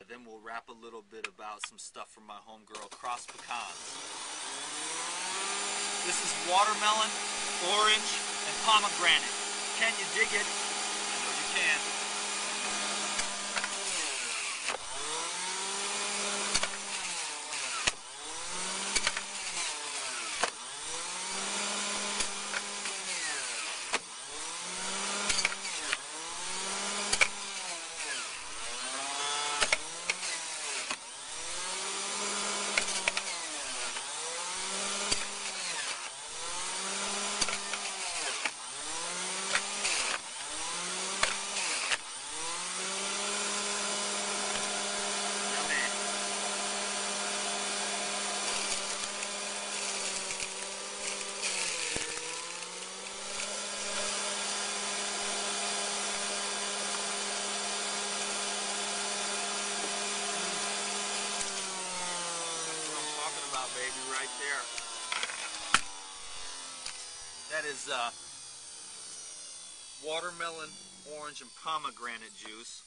Then we'll rap a little bit about some stuff from my homegirl, Cross Pecans. This is watermelon, orange, and pomegranate. Can you dig it? I know you can. Baby, right there. That is watermelon, orange, and pomegranate juice.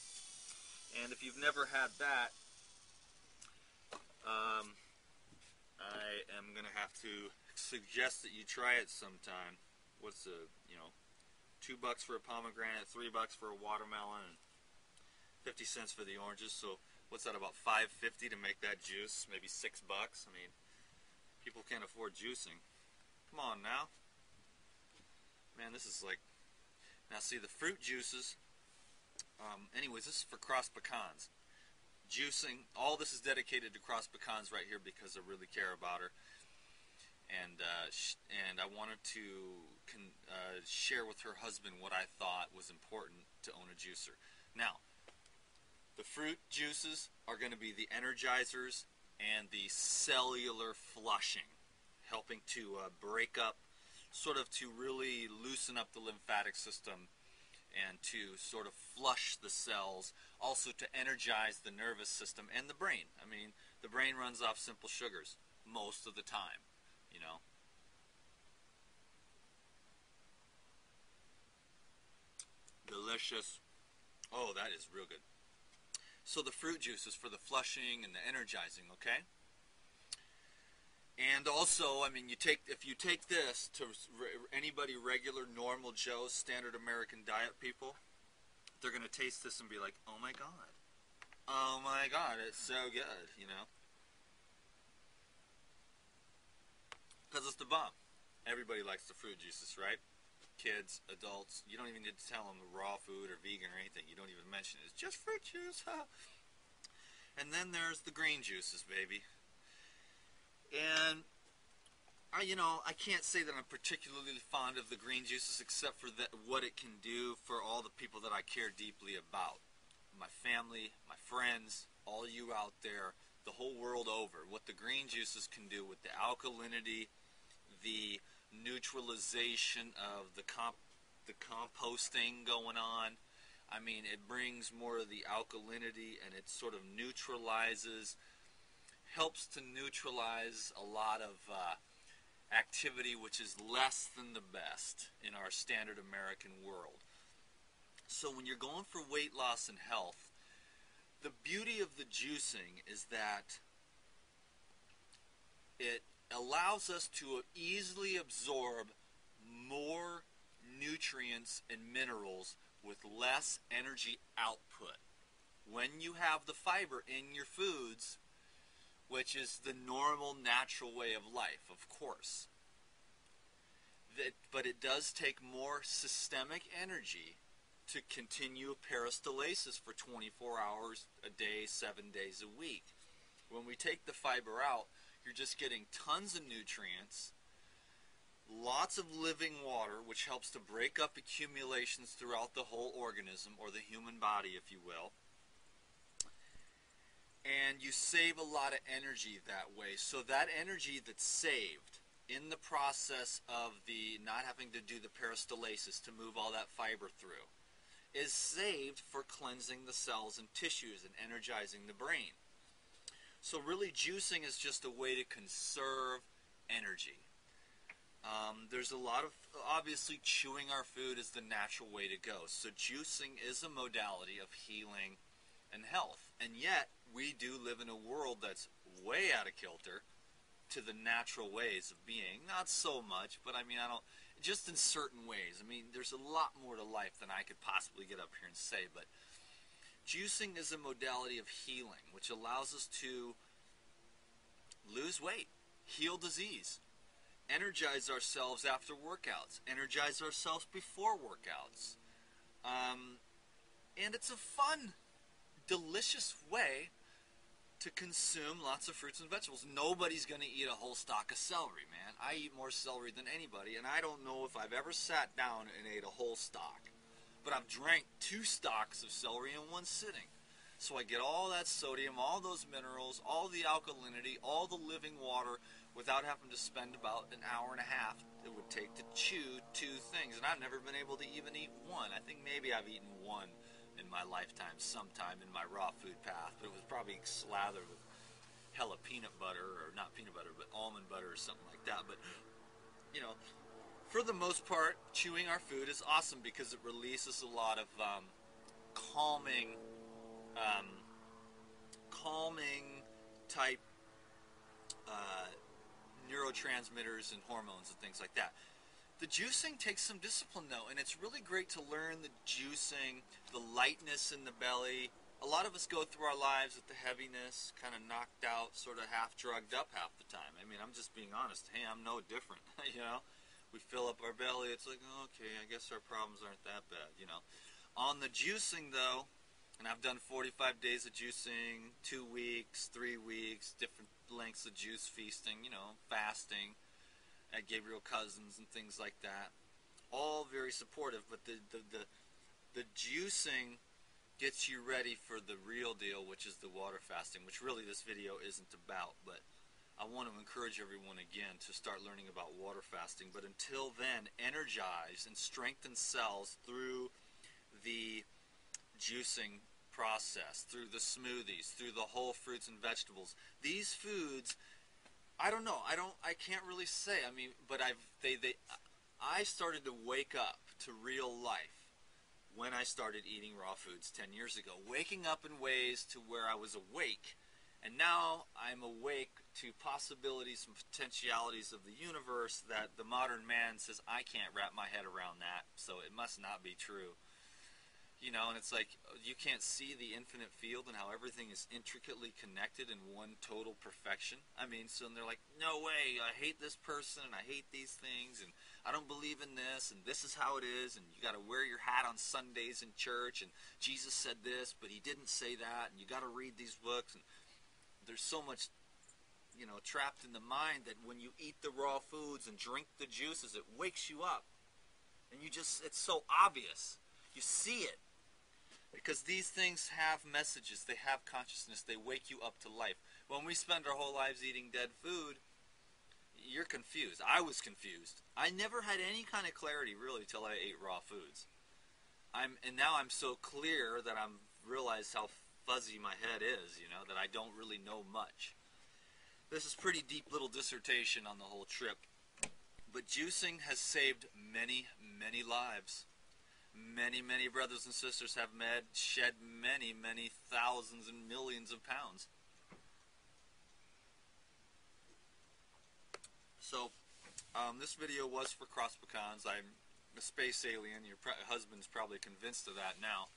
And if you've never had that, I am gonna have to suggest that you try it sometime. What's the, $2 for a pomegranate, $3 for a watermelon, and 50 cents for the oranges. So what's that, about $5.50 to make that juice? Maybe $6. I mean, people can't afford juicing. Come on now. Man, this is like... Now see, the fruit juices... anyways, this is for Cross Pecans. Juicing, all this is dedicated to Cross Pecans right here because I really care about her. And I wanted to share with her husband what I thought was important to own a juicer. Now, the fruit juices are going to be the energizers and the cellular flushing, helping to break up, sort of to really loosen up the lymphatic system and to sort of flush the cells, also to energize the nervous system and the brain. I mean, the brain runs off simple sugars most of the time, Delicious. Oh, that is real good. So the fruit juice is for the flushing and the energizing, okay? And also, I mean, if you take this to anybody regular, normal Joe, standard American diet people, they're going to taste this and be like, oh my God. Oh my God, it's so good, Because it's the bomb. Everybody likes the fruit juices, right? Kids, adults, you don't even need to tell them the raw food or vegan or anything. You don't even mention it. It's just fruit juice. And then there's the green juices, baby. And I can't say that I'm particularly fond of the green juices, except for what it can do for all the people that I care deeply about. My family, my friends, all you out there, the whole world over. What the green juices can do with the alkalinity, the neutralization of the composting going on. I mean, it brings more of the alkalinity, and it sort of helps to neutralize a lot of activity which is less than the best in our standard American world. So when you're going for weight loss and health, the beauty of the juicing is that it allows us to easily absorb more nutrients and minerals with less energy output. When you have the fiber in your foods, which is the normal, natural way of life, of course, but it does take more systemic energy to continue peristalsis for 24 hours a day, 7 days a week. When we take the fiber out, you're just getting tons of nutrients, lots of living water, which helps to break up accumulations throughout the whole organism, or the human body, if you will. And you save a lot of energy that way. So that energy that's saved in the process of the not having to do the peristalsis to move all that fiber through is saved for cleansing the cells and tissues and energizing the brain. So really, juicing is just a way to conserve energy. There's a lot of, obviously, chewing our food is the natural way to go. So juicing is a modality of healing and health. And yet, we do live in a world that's way out of kilter to the natural ways of being. Not so much, but I mean, I don't, just in certain ways. I mean, there's a lot more to life than I could possibly get up here and say, but juicing is a modality of healing, which allows us to lose weight, heal disease, energize ourselves after workouts, energize ourselves before workouts. And it's a fun, delicious way to consume lots of fruits and vegetables. Nobody's going to eat a whole stalk of celery, man. I eat more celery than anybody, and I don't know if I've ever sat down and ate a whole stalk. But I've drank 2 stalks of celery in one sitting. So I get all that sodium, all those minerals, all the alkalinity, all the living water without having to spend about an hour and a half it would take to chew 2 things. And I've never been able to even eat one. I think maybe I've eaten one in my lifetime sometime in my raw food path, but it was probably slathered with hella peanut butter, or not peanut butter, but almond butter or something like that. But, you know, for the most part, chewing our food is awesome because it releases a lot of calming type neurotransmitters and hormones and things like that. The juicing takes some discipline though, and it's really great to learn the juicing, the lightness in the belly. A lot of us go through our lives with the heaviness, kind of knocked out, sort of half drugged up half the time. I mean, I'm just being honest. Hey, I'm no different, you know? We fill up our belly, it's like, okay, I guess our problems aren't that bad, you know? On the juicing though, and I've done 45 days of juicing, 2 weeks, 3 weeks, different lengths of juice feasting, you know, fasting at Gabriel Cousins and things like that. All very supportive, but the juicing gets you ready for the real deal, which is the water fasting, which really this video isn't about, but I want to encourage everyone again to start learning about water fasting. But until then, energize and strengthen cells through the juicing process, through the smoothies, through the whole fruits and vegetables. These foods, I don't know, I can't really say. I mean, but I started to wake up to real life when I started eating raw foods 10 years ago. Waking up in ways to where I was awake, and now I'm awake to possibilities and potentialities of the universe that the modern man says I can't wrap my head around that, so it must not be true. You know, and it's like you can't see the infinite field and how everything is intricately connected in one total perfection. I mean, so they're like, no way, I hate this person and I hate these things and I don't believe in this and this is how it is and you got to wear your hat on Sundays in church and Jesus said this but he didn't say that and you got to read these books. And there's so much, you know, trapped in the mind that when you eat the raw foods and drink the juices, it wakes you up. And you just, it's so obvious. You see it. Because these things have messages, they have consciousness, they wake you up to life. When we spend our whole lives eating dead food, you're confused. I was confused. I never had any kind of clarity really till I ate raw foods. And now I'm so clear that I'm realized how fuzzy my head is, you know, that I don't really know much. This is pretty deep little dissertation on the whole trip. But juicing has saved many, many lives. Many, many brothers and sisters have shed many, many thousands and millions of pounds. So, this video was for Cross Pecans. I'm a space alien. Your husband's probably convinced of that now.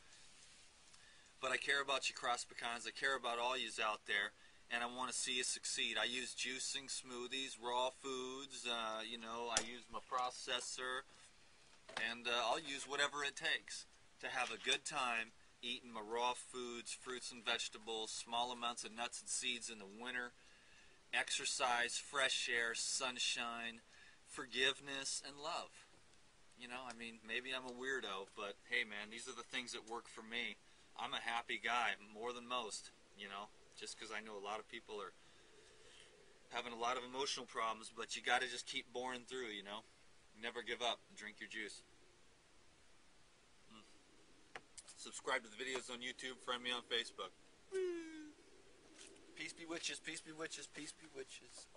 But I care about you Cross Pecans. I care about all yous out there. And I want to see you succeed. I use juicing, smoothies, raw foods. You know, I use my processor. And I'll use whatever it takes to have a good time eating my raw foods, fruits and vegetables, small amounts of nuts and seeds in the winter, exercise, fresh air, sunshine, forgiveness, and love. You know, I mean, maybe I'm a weirdo, but hey man, these are the things that work for me. I'm a happy guy, more than most, you know, just because I know a lot of people are having a lot of emotional problems, but you got to just keep boring through, you know. Never give up. Drink your juice. Subscribe to the videos on YouTube. Friend me on Facebook. Peace be witches. Peace be witches. Peace be witches.